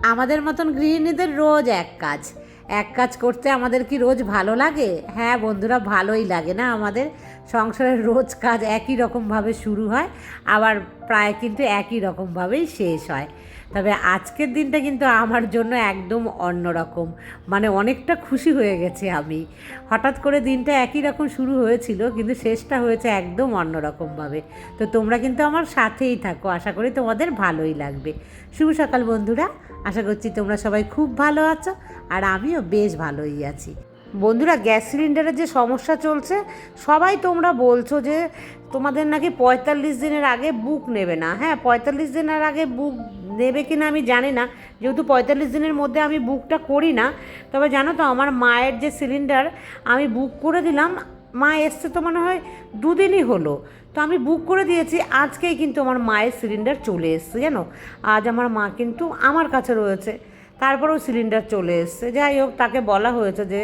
আমাদের মতন গৃহিণীদের রোজ এক কাজ করতে আমাদের কি রোজ ভালো লাগে? হ্যাঁ বন্ধুরা, ভালোই লাগে না? আমাদের সংসারের রোজ কাজ একই রকমভাবে শুরু হয়, আবার প্রায় কিন্তু একই রকমভাবেই শেষ হয়। তবে আজকের দিনটা কিন্তু আমার জন্য একদম অন্যরকম, মানে অনেকটা খুশি হয়ে গেছি আমি। হঠাৎ করে দিনটা একই রকম শুরু হয়েছিল, কিন্তু শেষটা হয়েছে একদম অন্যরকমভাবে। তো তোমরা কিন্তু আমার সাথেই থাকো, আশা করি তোমাদের ভালোই লাগবে। শুভ সকাল বন্ধুরা, আশা করছি তোমরা সবাই খুব ভালো আছো, আর আমিও বেশ ভালোই আছি। বন্ধুরা, গ্যাস সিলিন্ডারের যে সমস্যা চলছে, সবাই তোমরা বলছো যে তোমাদের নাকি 45 দিনের আগে বুক নেবে না। হ্যাঁ, 45 দিনের আগে বুক নেবে কি না আমি জানি না, যেহেতু 45 দিনের মধ্যে আমি বুকটা করি না। তবে জানো তো, আমার মায়ের যে সিলিন্ডার আমি বুক করে দিলাম, মা এসছে তো মনে হয় 2 দিনই হলো, তো আমি বুক করে দিয়েছি। আজকেই কিন্তু আমার মায়ের সিলিন্ডার চলে এসছে জানো। আজ আমার মা কিন্তু আমার কাছে রয়েছে, তারপরেও সিলিন্ডার চলে এসছে। যাই হোক, তাকে বলা হয়েছে যে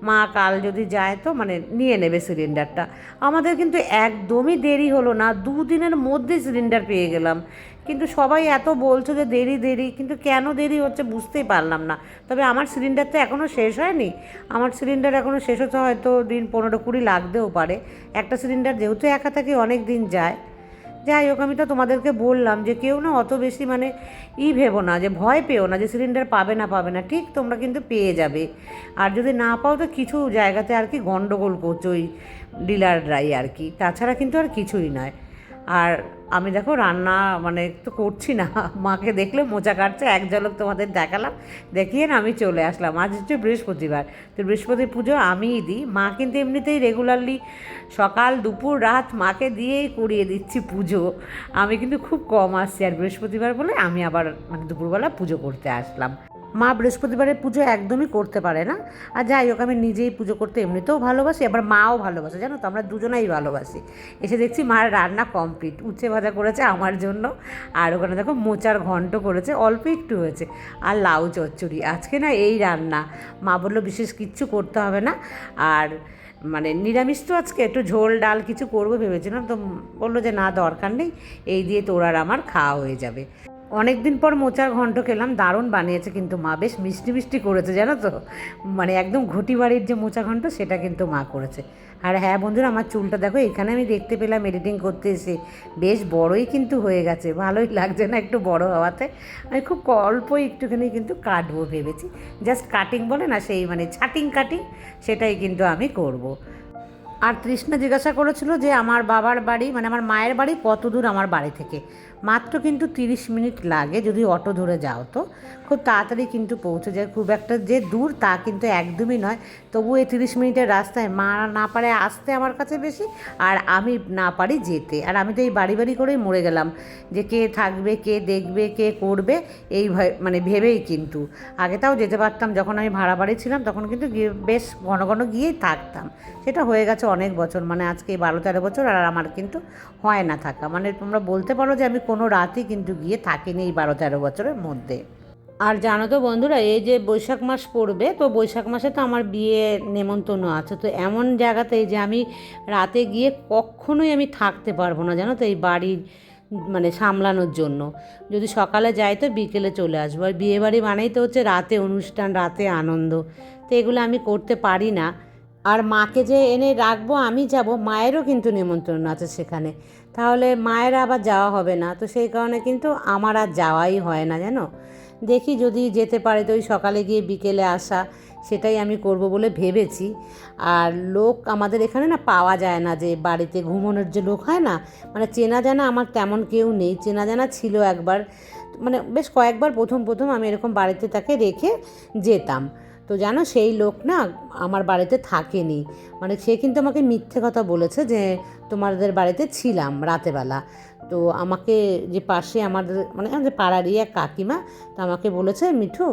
মা কাল যদি যায় তো মানে নিয়ে নেবে সিলিন্ডারটা। আমাদের কিন্তু একদমই দেরি হলো না, 2 দিনের মধ্যে সিলিন্ডার পেয়ে গেলাম। কিন্তু সবাই এত বলছো যে দেরি দেরি, কিন্তু কেন দেরি হচ্ছে বুঝতেই পারলাম না। তবে আমার সিলিন্ডার তো এখনও শেষ হয়নি, আমার সিলিন্ডার এখনও শেষ হতে হয়তো দিন 15-20 লাগতেও পারে। একটা সিলিন্ডার যেহেতু একা থেকে অনেক দিন যায়। যাই হোক, আমি তো তোমাদেরকে বললাম যে কেউ না অত বেশি মানে ভেবো না, যে ভয় পেও না যে সিলিন্ডার পাবে না পাবে না, ঠিক তোমরা কিন্তু পেয়ে যাবে। আর যদি না পাও তো কিছু জায়গাতে আর কি গন্ডগোল করছে ওই ডিলাররাই আর কি, তাছাড়া কিন্তু আর কিছুই নয়। আর আমি দেখো রান্না মানে তো করছি না, মাকে দেখলে মোচা কাটছে, এক ঝলক তোমাদের দেখালাম, দেখিয়ে না আমি চলে আসলাম। আজ হচ্ছে বৃহস্পতিবার, তো বৃহস্পতি পুজো আমিই দিই। মা কিন্তু এমনিতেই রেগুলারলি সকাল দুপুর রাত মাকে দিয়েই করিয়ে দিচ্ছি পুজো। আমি কিন্তু খুব কম আসছি, আর বৃহস্পতিবার বলে আমি আবার মানে দুপুরবেলা পুজো করতে আসলাম। মা বৃহস্পতিবারের পুজো একদমই করতে পারে না। আর যাই হোক, আমি নিজেই পুজো করতে এমনিতেও ভালোবাসি, আবার মাও ভালোবাসে জানো তো, আমরা দুজনেই ভালোবাসি। এসে দেখছি মার রান্না কমপ্লিট, উচ্ছে ভাজা করেছে আমার জন্য, আর ওখানে দেখো মোচার ঘন্ট করেছে, অল্প একটু হয়েছে, আর লাউ চচ্চড়ি। আজকে না এই রান্না, মা বললো বিশেষ কিচ্ছু করতে হবে না, আর মানে নিরামিষ তো আজকে, একটু ঝোল ডাল কিছু করবো ভেবেছিলাম, তো বললো যে না দরকার নেই, এই দিয়ে তোর আর আমার খাওয়া হয়ে যাবে। অনেক দিন পর মোচার ঘন্ট খেলাম, দারুণ বানিয়েছে কিন্তু মা, বেশ মিষ্টি মিষ্টি করেছে জানো তো, মানে একদম ঘটি বাড়ির যে মোচা ঘন্ট সেটা কিন্তু মা করেছে। আর হ্যাঁ বন্ধুরা, আমার চুলটা দেখো এখানে আমি দেখতে পেলাম এডিটিং করতে এসে, বেশ বড়ই কিন্তু হয়ে গেছে, ভালোই লাগছে না একটু বড় হওয়াতে? আমি খুব অল্প একটুখানি কিন্তু কাটবো ভেবেছি, জাস্ট কাটিং বলে না সেই, মানে ছাটিং কাটিং, সেটাই কিন্তু আমি করব। আর তৃষ্ণা জিজ্ঞাসা করেছিল যে আমার বাবার বাড়ি মানে আমার মায়ের বাড়ি কত দূর আমার বাড়ি থেকে। মাত্র কিন্তু 30 মিনিট লাগে যদি অটো ধরে যাও, তো খুব তাড়াতাড়ি কিন্তু পৌঁছে যায়। খুব একটা যে দূর তা কিন্তু একদমই নয়। তবু এই 30 মিনিটের রাস্তায় মা না পারে আসতে আমার কাছে বেশি, আর আমি না পারি যেতে। আর আমি তো এই বাড়ি বাড়ি করেই মরে গেলাম, যে কে থাকবে, কে দেখবে, কে করবে, এই মানে ভেবেই কিন্তু। আগে তাও যেতে পারতাম, যখন আমি ভাড়া বাড়ি ছিলাম তখন কিন্তু বেশ ঘন ঘন গিয়েই থাকতাম। সেটা হয়ে গেছে অনেক বছর, মানে আজকে 12-13 বছর, আর আমার কিন্তু হয় না থাকা। মানে তোমরা বলতে পারো যে আমি কোনো রাতই কিন্তু গিয়ে থাকিনি এই 12-13 বছরের মধ্যে। আর জানো তো বন্ধুরা, এই যে বৈশাখ মাস পড়বে, তো বৈশাখ মাসে তো আমার বিয়ে নেমন্তন্ন আছে, তো এমন জায়গাতে যে আমি রাতে গিয়ে কখনোই আমি থাকতে পারবো না জানো তো, এই বাড়ির মানে সামলানোর জন্য। যদি সকালে যাই তো বিকেলে চলে আসবো, আর বিয়েবাড়ি মানেই তো হচ্ছে রাতে অনুষ্ঠান, রাতে আনন্দ, তো এগুলো আমি করতে পারি না। আর মাকে যে এনে রাখবো আমি যাব, মায়েরও কিন্তু নিমন্ত্রণ আছে সেখানে, তাহলে মায়ের আবার যাওয়া হবে না, তো সেই কারণে কিন্তু আমার আর যাওয়াই হয় না জানো। দেখি যদি যেতে পারে তো ওই সকালে গিয়ে বিকেলে আসা, সেটাই আমি করব বলে ভেবেছি। আর লোক আমাদের এখানে না পাওয়া যায় না, যে বাড়িতে ঘুমানোর যে লোক হয় না, মানে চেনা জানা আমার তেমন কেউ নেই। চেনা জানা ছিল একবার, মানে বেশ কয়েকবার প্রথম প্রথম আমি এরকম বাড়িতে তাকে রেখে যেতাম, তো জানো সেই লোক না আমার বাড়িতে থাকেনি। মানে সে কিন্তু আমাকে মিথ্যে কথা বলেছে যে তোমাদের বাড়িতে ছিলাম রাতেবেলা। তো আমাকে যে পাশে আমাদের মানে যে পাড়ারই এক কাকিমা, তো আমাকে বলেছে মিঠু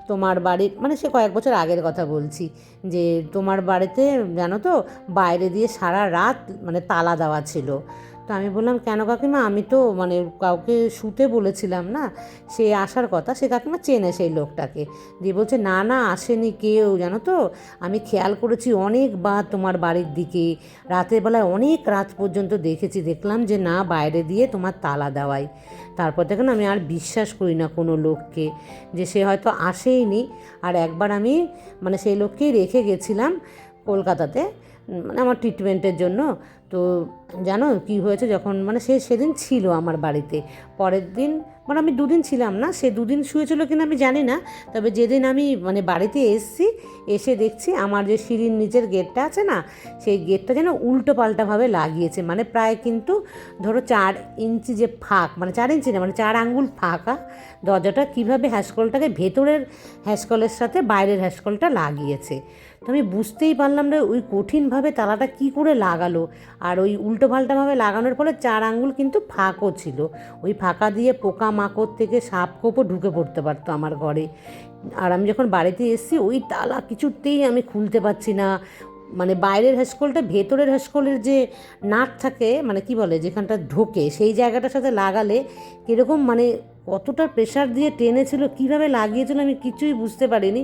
তোমার বাড়ির, মানে সে কয়েক বছর আগের কথা বলছি, যে তোমার বাড়িতে জানো তো বাইরে দিয়ে সারা রাত মানে তালা দেওয়া ছিল। তো আমি বললাম, কেন কাকিমা, আমি তো মানে কাউকে শুতে বলেছিলাম না, সে আসার কথা। সে কাকিমা চেনে সেই লোকটাকে, দিয়ে বলছে না না আসেনি কেউ, জানো তো আমি খেয়াল করেছি অনেকবার তোমার বাড়ির দিকে, রাতের বেলায় অনেক রাত পর্যন্ত দেখেছি, দেখলাম যে না বাইরে দিয়ে তোমার তালা দেওয়াই। তারপর দেখুন আমি আর বিশ্বাস করি না কোনো লোককে, যে সে হয়তো আসেইনি। আর একবার আমি মানে সেই লোককেই রেখে গেছিলাম কলকাতাতে, মানে আমার ট্রিটমেন্টের জন্য। তো জানো কি হয়েছে, যখন মানে সে সেদিন ছিল আমার বাড়িতে, পরের দিন মানে আমি দুদিন ছিলাম না, সে দুদিন শুয়েছিল কিনা আমি জানি না, তবে যেদিন আমি মানে বাড়িতে এসেছি, এসে দেখছি আমার যে সিঁড়ির নিচের গেটটা আছে না, সেই গেটটা যেন উল্টো পাল্টাভাবে লাগিয়েছে, মানে প্রায় কিন্তু ধরো 4 ইঞ্চি যে ফাঁক, মানে 4 ইঞ্চি না, মানে 4 আঙ্গুল ফাঁকা দরজাটা, কীভাবে হ্যাসকলটাকে ভেতরের হ্যাসকলের সাথে বাইরের হ্যাসকলটা লাগিয়েছে। তো আমি বুঝতেই পারলাম না ওই কঠিনভাবে তালাটা কি করে লাগালো। আর ওই উল্টো পাল্টাভাবে লাগানোর ফলে 4 আঙ্গুল কিন্তু ফাঁকও ছিল, ওই ফাঁকা দিয়ে পোকা মাকড় থেকে সাপ খোপও ঢুকে পড়তে পারতো আমার ঘরে। আর আমি যখন বাড়িতে এসেছি ওই তালা কিছুতেই আমি খুলতে পারছি না, মানে বাইরের হ্যাসকলটা ভেতরের হ্যাসকলের যে নাট থাকে, মানে কি বলে যেখানটা ঢোকে, সেই জায়গাটার সাথে লাগালে কীরকম মানে কতটা প্রেশার দিয়ে টেনেছিল, কীভাবে লাগিয়েছিল আমি কিছুই বুঝতে পারিনি।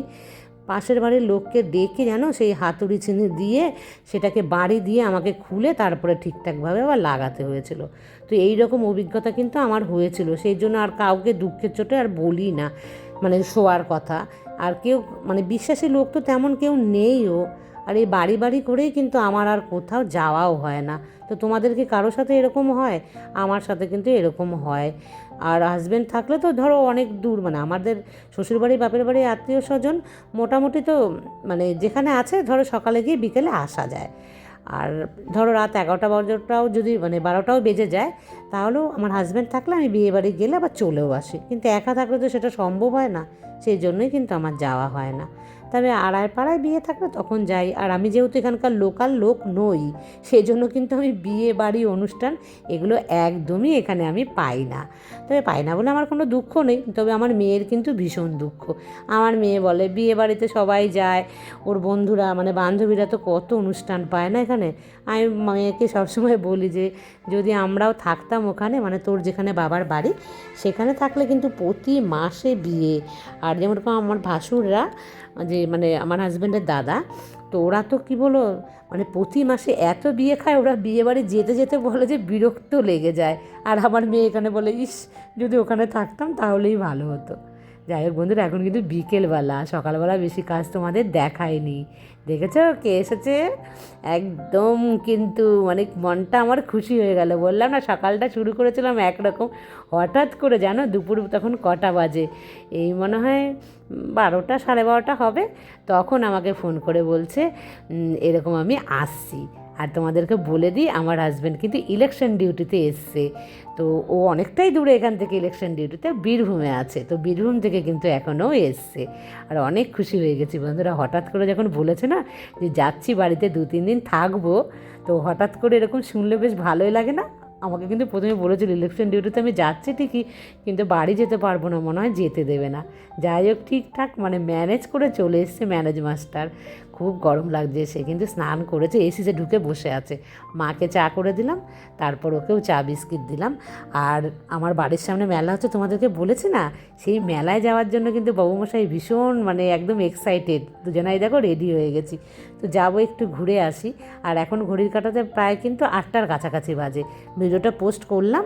পাশের বাড়ির লোককে ডেকে জানো সেই হাতুড়ি চিনি দিয়ে সেটাকে বাড়ি দিয়ে আমাকে খুলে তারপরে ঠিকঠাকভাবে আবার লাগাতে হয়েছিল। তো এই রকম অভিজ্ঞতা কিন্তু আমার হয়েছিল, সেই জন্য আর কাউকে দুঃখের চোটে আর বলি না মানে শোয়ার কথা। আর কেউ মানে বিশ্বাসী লোক তো তেমন কেউ নেইও, আর এই বাড়ি বাড়ি করেই কিন্তু আমার আর কোথাও যাওয়াও হয় না। তো তোমাদের কি কারোর সাথে এরকম হয়? আমার সাথে কিন্তু এরকম হয়। আর হাজব্যান্ড থাকলে তো ধরো অনেক দূর, মানে আমাদের শ্বশুরবাড়ি বাপের বাড়ি আত্মীয় স্বজন মোটামুটি তো মানে যেখানে আছে ধরো সকালে গিয়ে বিকেলে আসা যায়। আর ধরো রাত 11টা 12টাও যদি মানে 12টাও বেজে যায়, তাহলেও আমার হাজব্যান্ড থাকলে আমি বিয়ে বাড়ি গেলে আবার চলেও আসি, কিন্তু একা থাকলে তো সেটা সম্ভব হয় না, সেই জন্যই কিন্তু আমার যাওয়া হয় না। তবে আড়ায় পাড়ায় বিয়ে থাকলে তখন যাই। আর আমি যেহেতু এখানকার লোকাল লোক নই, সেই জন্য কিন্তু আমি বিয়ে বাড়ি অনুষ্ঠান এগুলো একদমই এখানে আমি পাই না। তবে পাই না বলে আমার কোনো দুঃখ নেই, তবে আমার মেয়ের কিন্তু ভীষণ দুঃখ। আমার মেয়ে বলে বিয়ে বাড়িতে সবাই যায়, ওর বন্ধুরা মানে বান্ধবীরা তো কত অনুষ্ঠান পায় না এখানে। আমি মেয়েকে সবসময় বলি যে যদি আমরাও থাকতাম ওখানে, মানে তোর যেখানে বাবার বাড়ি সেখানে থাকলে কিন্তু প্রতি মাসে বিয়ে। আর যেমন আমার ভাসুররা যে মানে আমার হাজব্যান্ডের দাদা, তো ওরা তো কী বলো মানে প্রতি মাসে এত বিয়ে খায়, ওরা বিয়ে বাড়ি যেতে যেতে বলে যে বিরক্ত লেগে যায়। আর আমার মেয়ে এখানে বলে ইস যদি ওখানে থাকতাম তাহলেই ভালো হতো। যাই হোক বন্ধুরা, এখন কিন্তু বিকেলবেলা, সকালবেলা বেশি কাজ তোমাদের দেখায়নি। দেখেছো কে এসেছে? একদম কিন্তু মানে মনটা আমার খুশি হয়ে গেল। বললাম না সকালটা শুরু করেছিলাম একরকম, হঠাৎ করে জানো দুপুর তখন কটা বাজে, এই মনে হয় 12টা 12:30 হবে, তখন আমাকে ফোন করে বলছে এরকম আমি আসছি। আর তোমাদেরকে বলে দিই আমার হাজব্যান্ড কিন্তু ইলেকশন ডিউটিতে এসছে। তো ও অনেকটাই দূরে এখান থেকে ইলেকশন ডিউটিতে, বীরভূমে আছে, তো বীরভূম থেকে কিন্তু এখনও এসছে। আর অনেক খুশি হয়ে গেছি বন্ধুরা, হঠাৎ করে যখন বলেছে না যে যাচ্ছি বাড়িতে 2-3 দিন থাকবো, তো হঠাৎ করে এরকম শুনলে বেশ ভালোই লাগে না? আমাকে কিন্তু প্রথমে বলেছিল ইলেকশন ডিউটিতে আমি যাচ্ছি ঠিকই, কিন্তু বাড়ি যেতে পারবো না, মনে হয় যেতে দেবে না। যাই হোক ঠিকঠাক মানে ম্যানেজ করে চলে এসছে ম্যানেজ মাস্টার। খুব গরম লাগছে, সে কিন্তু স্নান করেছে, এসিতে ঢুকে বসে আছে। মাকে চা করে দিলাম, তারপর ওকেও চা বিস্কিট দিলাম। আর আমার বাড়ির সামনে মেলা হচ্ছে তোমাদেরকে বলেছি না, সেই মেলায় যাওয়ার জন্য কিন্তু বাবুমশাই ভীষণ মানে একদম এক্সাইটেড। দুজনাই দেখো রেডি হয়ে গেছি, তো যাবো একটু ঘুরে আসি। আর এখন ঘড়ির কাঁটাতে প্রায় কিন্তু 8টার কাছাকাছি বাজে। ভিডিওটা পোস্ট করলাম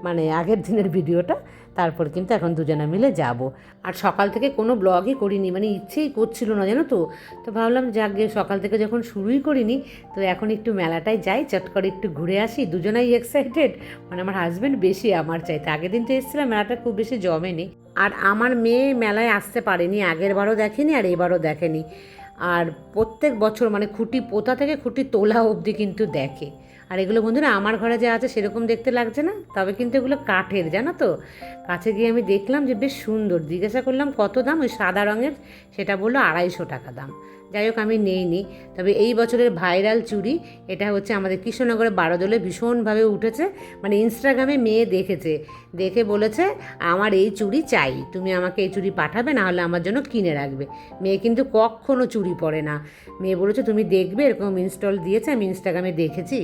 মানে আগের দিনের ভিডিওটা, তারপর কিন্তু এখন দুজনে মিলে যাব। আর সকাল থেকে কোনো ব্লগই করিনি, মানে ইচ্ছেই করছিল না জানো তো। তো ভাবলাম যাক গে সকাল থেকে যখন শুরুই করিনি, তো এখন একটু মেলাটায় যাই, চট করে একটু ঘুরে আসি। দুজনাই এক্সাইটেড, মানে আমার হাজব্যান্ড বেশি আমার চাইতে। আগের দিন তো এসেছিলাম, মেলাটা খুব বেশি জমেনি। আর আমার মেয়ে মেলায় আসতে পারেনি, আগের বারও দেখেনি আর এবারও দেখেনি। আর প্রত্যেক বছর মানে খুঁটি পোতা থেকে খুঁটি তোলা অবধি কিন্তু দেখে। আর এগুলো বন্ধুরা আমার ঘরে যা আছে সেরকম দেখতে লাগছে না, তবে কিন্তু এগুলো কাঠের, জানো তো। কাছে গিয়ে আমি দেখলাম যে বেশ সুন্দর, জিজ্ঞাসা করলাম কত দাম, ওই সাদা রঙের, সেটা বললো 250 টাকা দাম। যাই হোক আমি নেইনি। তবে এই বছরের ভাইরাল চুড়ি এটা হচ্ছে আমাদের কৃষ্ণনগরে বারোদলে ভীষণভাবে উঠেছে, মানে ইনস্টাগ্রামে মেয়ে দেখেছে, দেখে বলেছে আমার এই চুড়ি চাই, তুমি আমাকে এই চুড়ি পাঠাবে, না হলে আমার জন্য কিনে রাখবে। মেয়ে কিন্তু কখনও চুড়ি পরে না। মেয়ে বলেছে তুমি দেখবে, এরকম ইনস্টল দিয়েছে, আমি ইনস্টাগ্রামে দেখেছি,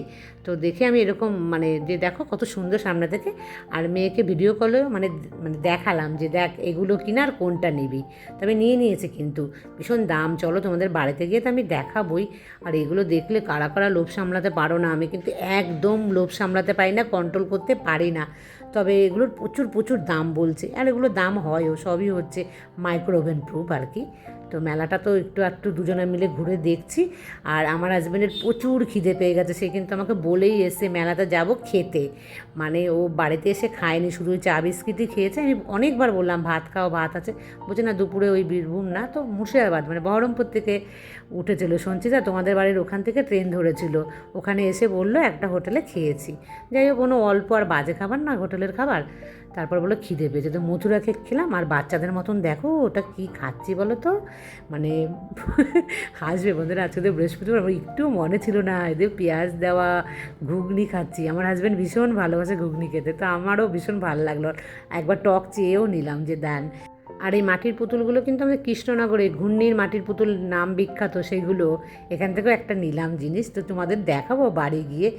তো দেখে আমি এরকম মানে যে দেখো কত সুন্দর সামনে থেকে। আর মেয়েকে ভিডিও কলেও মানে মানে দেখালাম যে দেখ এগুলো কিনা আর কোনটা নিবি। তবে নিয়ে নিয়েছে, কিন্তু ভীষণ দাম। চলো তোমাদের বাড়িতে গিয়ে তো আমি দেখাবই। আর এগুলো দেখলে কারা কারা লোভ সামলাতে পারো না, আমি কিন্তু একদম লোভ সামলাতে পারি না, কন্ট্রোল করতে পারি না। তবে এগুলোর প্রচুর প্রচুর দাম বলছে, আর এগুলো দাম হয়ও, সবই হচ্ছে মাইক্রো ওভেন প্রুফ আর কি। তো মেলাটা তো একটু দুজনে মিলে ঘুরে দেখছি। আর আমার হাজব্যান্ডের প্রচুর খিদে পেয়ে গেছে, সে কিন্তু আমাকে বলেই এসছে মেলাতে যাব খেতে। মানে ও বাড়িতে এসে খায়নি, শুধু ওই চা বিস্কিটই খেয়েছে। আমি অনেকবার বললাম ভাত খাও, ভাত আছে, বলছে না দুপুরে ওই বীরভূম না তো মুর্শিদাবাদ মানে বহরমপুর থেকে উঠেছিল শুনছি, যা তোমাদের বাড়ির ওখান থেকে ট্রেন ধরেছিল, ওখানে এসে বললো একটা হোটেলে খেয়েছি। যাই হোক কোনো অল্প আর বাজে খাবার না হোটেলের খাবার। তারপর বলো খিদে পেয়েছে, তো মথুরা কেক খেলাম। আর বাচ্চাদের মতন দেখো ওটা কী খাচ্ছি বলো তো, মানে হাসবে বন্ধুরা। আজকে তো বৃহস্পতিবার, আমার একটু মনে ছিল না এদের পেঁয়াজ দেওয়া ঘুগনি খাচ্ছি। আমার হাজব্যান্ড ভীষণ ভালোবাসে ঘুগনি খেতে, তো আমারও ভীষণ ভালো লাগলো। একবার টক চেয়েও নিলাম যে দেন। আর এই মাটির পুতুলগুলো কিন্তু আমাদের কৃষ্ণনগরে ঘূর্ণির মাটির পুতুল নাম বিখ্যাত, সেইগুলো এখান থেকেও একটা নিলাম জিনিস, তো তোমাদের দেখাবো বাড়ি গিয়ে।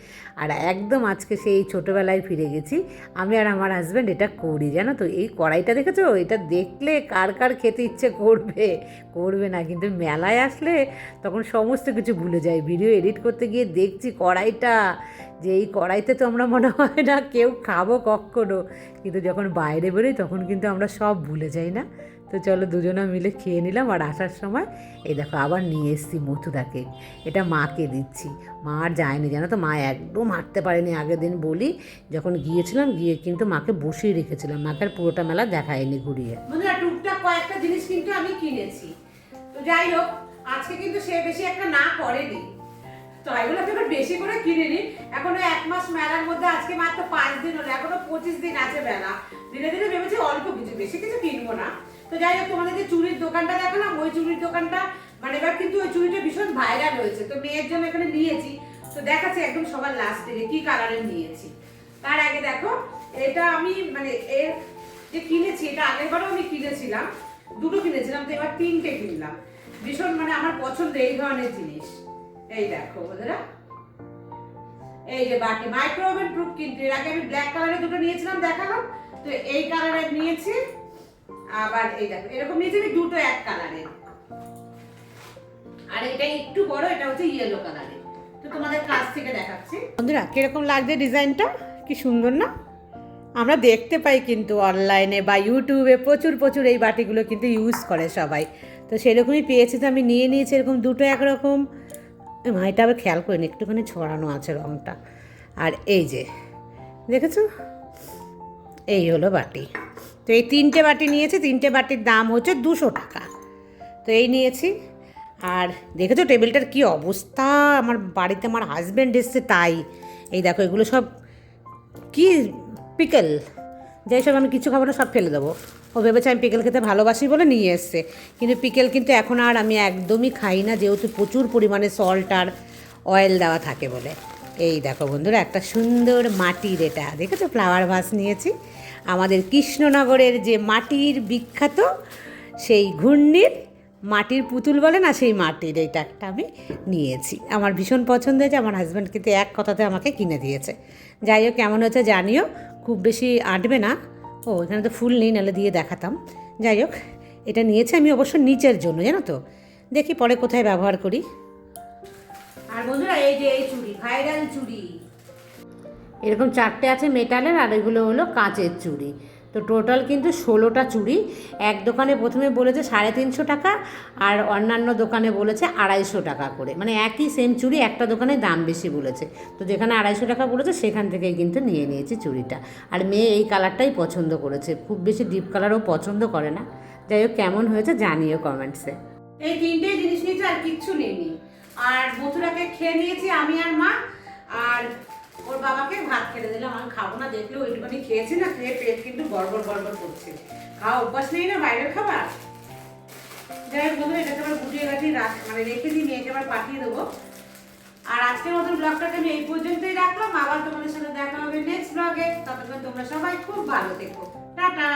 আর একদম আজকে সেই ছোটোবেলায় ফিরে গেছি। আমি আর আমার হাজব্যান্ড এটা করি জানো তো। এই কড়াইটা দেখেছো, এটা দেখলে কার কার খেতে ইচ্ছে করবে, করবে না, কিন্তু মেলায় আসলে তখন সমস্ত কিছু ভুলে যাই। ভিডিও এডিট করতে গিয়ে দেখছি কড়াইটা, যে এই কড়াইতে তো আমরা মনে হয় না কেউ খাবো কখনো, কিন্তু যখন বাইরে বেরোই তখন কিন্তু আমরা সব ভুলে যাই না। তো চলো দুজনে মিলে খেয়ে নিলাম। আর আসার সময় এই দেখো আবার নিয়ে এসেছি মথুরা কেক, এটা মাকে দিচ্ছি। মা আর যায়নি জানো তো, মা একদম হাঁটতে পারেনি। আগের দিন বলি যখন গিয়েছিলাম, গিয়ে কিন্তু মাকে বসিয়ে রেখেছিলাম, মাকে আর পুরোটা মেলা দেখায়নি ঘুরিয়ে। বন্ধুরা টুকটাক কয়েকটা জিনিস কিন্তু আমি কিনেছি। তো যাই হোক আজকে কিন্তু সে বেশি একটা না করেনি, তো এগুলো তো এবার বেশি করে কিনে নি। এখনো 1 মাস মেলার মধ্যে, আজকে মাত্র 5 দিন হলো, এখনো 25 দিন আছে মেলা। ধীরে ধীরে ভেবেছি অল্প কিছু, বেশি কিছু কিনবো না। তো যাই হোক তোমাদের যে চুড়ির দোকানটা দেখালাম, ওই চুড়ির দোকানটা মানে এবার কিন্তু ওই চুড়িটা ভীষণ ভাইরাল হয়েছে, তো মেয়ের জন্য এখানে নিয়েছি। তো দেখাচ্ছি একদম সবার লাস্টে যে কি কালারের নিয়েছি। তার আগে দেখো এটা আমি মানে এর যে কিনেছি, এটা আগেরবারও আমি কিনেছিলাম, দুটো কিনেছিলাম, তো এবার 3টে কিনলাম। ভীষণ মানে আমার পছন্দ এই ধরনের জিনিস। এই দেখো বন্ধুরা, এই যে বাটি মাইক্রো ওভেন প্রুফ, কিন্তু এর আগে আমি ব্ল্যাক কালারের দুটো নিয়েছিলাম দেখালাম, তো এই কালারের নিয়েছি। আবার এই দেখো এরকম নিয়েছি আমি দুটো এক কালারের, আর এটা একটু বড়, এটা হচ্ছে ইয়েলো কালারের। তো তোমাদের কাছ থেকে দেখাচ্ছি বন্ধুরা কিরকম লাগছে ডিজাইনটা, কি সুন্দর না। আমরা দেখতে পাই কিন্তু অনলাইনে বা ইউটিউবে প্রচুর প্রচুর এই বাটিগুলো কিন্তু ইউজ করে সবাই, তো সেরকমই পেয়েছি। তো আমি নিয়ে নিয়েছি এরকম দুটো একরকম। এটা আবার খেয়াল করিনি, একটুখানি ছড়ানো আছে রঙটা। আর এই যে দেখেছো, এই হলো বাটি। তো এই 3টে বাটি নিয়েছি, 3টে বাটির দাম হচ্ছে 200 টাকা। তো এই নিয়েছি। আর দেখেছো টেবিলটার কি অবস্থা, আমার বাড়িতে আমার হাজব্যান্ড এসছে তাই। এই দেখো এগুলো সব কি পিকেল, যাই সব আমি কিছু খাবো না, সব ফেলে দেবো। ও ভেবেছে আমি পিকেল খেতে ভালোবাসি বলে নিয়ে এসছে, কিন্তু পিকেল কিন্তু এখন আর আমি একদমই খাই না, যেহেতু প্রচুর পরিমাণে সল্ট আর অয়েল দেওয়া থাকে বলে। এই দেখো বন্ধুরা একটা সুন্দর মাটির, এটা দেখেছো ফ্লাওয়ার ভাস নিয়েছি। আমাদের কৃষ্ণনগরের যে মাটির বিখ্যাত সেই ঘূর্ণির মাটির পুতুল বলে না, সেই মাটির এইটা একটা আমি নিয়েছি। আমার ভীষণ পছন্দ হয়েছে, আমার হাজব্যান্ড কিন্তু এক কথাতে আমাকে কিনে দিয়েছে। যাই হোক কেমন হচ্ছে জানিও, খুব বেশি আঁটবে না। ও এখানে তো ফুল নেই, নাহলে দিয়ে দেখাতাম। যাই হোক এটা নিয়েছি আমি অবশ্য নিচের জন্য, জানো তো, দেখি পরে কোথায় ব্যবহার করি। আর বন্ধুরা এই যে এই চুড়ি, ভাইরাল চুড়ি, এরকম 4টে আছে মেটালের, আর এগুলো হলো কাঁচের চুড়ি। তো টোটাল কিন্তু 16টা চুড়ি। এক দোকানে প্রথমে বলেছে 350 টাকা, আর অন্যান্য দোকানে বলেছে 250 টাকা করে, মানে একই সেম চুড়ি, একটা দোকানে দাম বেশি বলেছে। তো যেখানে 250 টাকা বলেছে সেখান থেকেই কিন্তু নিয়ে নিয়েছি চুড়িটা। আর মেয়ে এই কালারটাই পছন্দ করেছে, খুব বেশি ডিপ কালারও পছন্দ করে না। যাই হোক কেমন হয়েছে জানিও কমেন্টসে। এই 3টে জিনিস নিয়েছি, আর কিচ্ছু নেইনি। আর মথুরাকে খেয়ে নিয়েছি আমি আর মা, আর ওর বাবাকে ভাত খেতে দিলাম। আমি খাবো না, দেখলে ওইটুখানি খেয়েছি না, খেয়ে পেট কিন্তু গড়বড় গড়বড় করছে। খাওয়া অভ্যাস নেই না বাইরের খাবার। যাই হোক বন্ধুরা, এটাকে আবার গুটিয়ে গাঠিয়ে মানে রেখে দিই, মেয়েকে আবার পাঠিয়ে দেবো। আর আজকের মতন ব্লগটাকে আমি এই পর্যন্তই রাখলাম। আবার তোমাদের সাথে দেখা হবে নেক্সট ব্লগে। ততক্ষণ তোমরা সবাই খুব ভালো থেকো। টাটা।